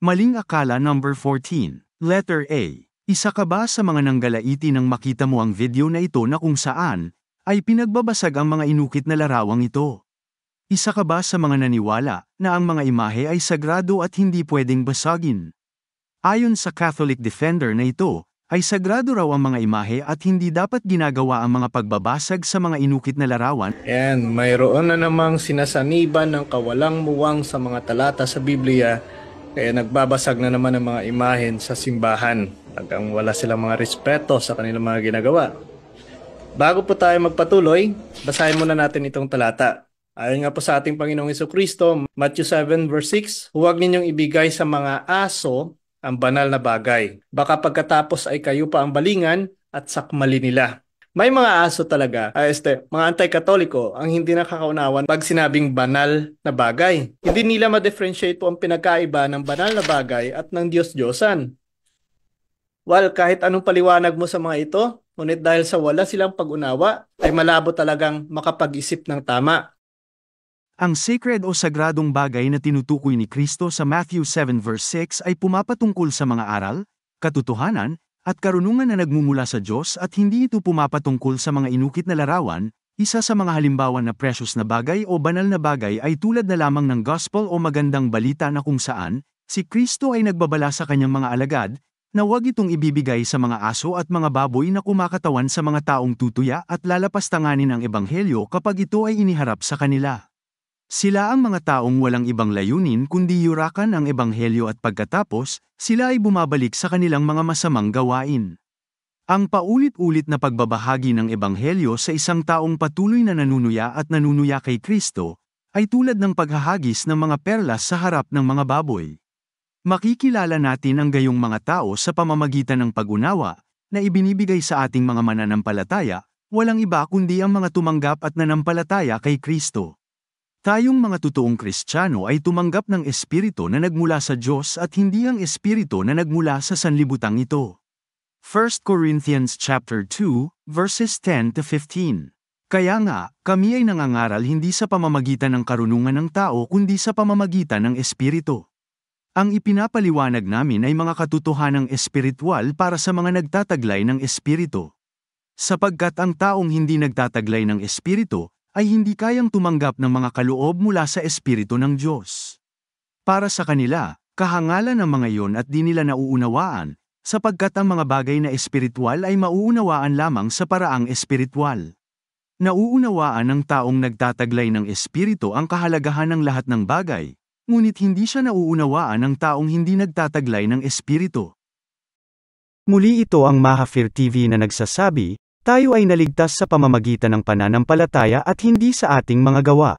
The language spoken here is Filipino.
Maling akala number 14. Letter A. Isa ka ba sa mga nanggalaiti nang makita mo ang video na ito na kung saan ay pinagbabasag ang mga inukit na larawang ito? Isa ka ba sa mga naniwala na ang mga imahe ay sagrado at hindi pwedeng basagin? Ayon sa Catholic Defender na ito, ay sagrado raw ang mga imahe at hindi dapat ginagawa ang mga pagbabasag sa mga inukit na larawan. And mayroon na namang sinasaniban ng kawalang muwang sa mga talata sa Biblia, kaya nagbabasag na naman ang mga imahen sa simbahan. Hanggang wala silang mga respeto sa kanilang mga ginagawa. Bago po tayo magpatuloy, basahin muna natin itong talata. Ayon nga po sa ating Panginoong Hesukristo, Matthew 7 verse 6, huwag ninyong ibigay sa mga aso ang banal na bagay. Baka pagkatapos ay kayo pa ang balingan at sakmali nila. May mga aso talaga, mga anti-katoliko ang hindi nakakaunawan pag sinabing banal na bagay. Hindi nila ma-differentiate po ang pinagkaiba ng banal na bagay at ng Diyos-Diyosan. Well, kahit anong paliwanag mo sa mga ito, ngunit dahil sa wala silang pag-unawa, ay malabo talagang makapag-isip ng tama. Ang sacred o sagradong bagay na tinutukoy ni Kristo sa Matthew 7 verse 6 ay pumapatungkol sa mga aral, katotohanan, at karunungan na nagmumula sa Diyos at hindi ito pumapatungkol sa mga inukit na larawan. Isa sa mga halimbawa na precious na bagay o banal na bagay ay tulad na lamang ng gospel o magandang balita na kung saan, si Kristo ay nagbabala sa kanyang mga alagad, na huwag itong ibibigay sa mga aso at mga baboy na kumakatawan sa mga taong tutuya at lalapastanganin ang ebanghelyo kapag ito ay iniharap sa kanila. Sila ang mga taong walang ibang layunin kundi yurakan ang ebanghelyo at pagkatapos, sila ay bumabalik sa kanilang mga masamang gawain. Ang paulit-ulit na pagbabahagi ng ebanghelyo sa isang taong patuloy na nanunuya at nanunuya kay Kristo, ay tulad ng paghahagis ng mga perlas sa harap ng mga baboy. Makikilala natin ang gayong mga tao sa pamamagitan ng pag-unawa, na ibinibigay sa ating mga mananampalataya, walang iba kundi ang mga tumanggap at nanampalataya kay Kristo. Tayong mga totoong Kristiyano ay tumanggap ng Espiritu na nagmula sa Diyos at hindi ang Espiritu na nagmula sa sanlibutang ito. 1 Corinthians chapter 2, verses 10 to 15. Kaya nga, kami ay nangangaral hindi sa pamamagitan ng karunungan ng tao kundi sa pamamagitan ng Espiritu. Ang ipinapaliwanag namin ay mga katotohanang espiritual para sa mga nagtataglay ng Espiritu. Sapagkat ang taong hindi nagtataglay ng Espiritu, ay hindi kayang tumanggap ng mga kaloob mula sa Espiritu ng Diyos. Para sa kanila, kahangalan ng mga iyon at di nila nauunawaan, sapagkat ang mga bagay na espiritual ay mauunawaan lamang sa paraang espiritual. Nauunawaan ng taong nagtataglay ng Espiritu ang kahalagahan ng lahat ng bagay, ngunit hindi siya nauunawaan ng taong hindi nagtataglay ng Espiritu. Muli ito ang Mahafir TV na nagsasabi, tayo ay naligtas sa pamamagitan ng pananampalataya at hindi sa ating mga gawa.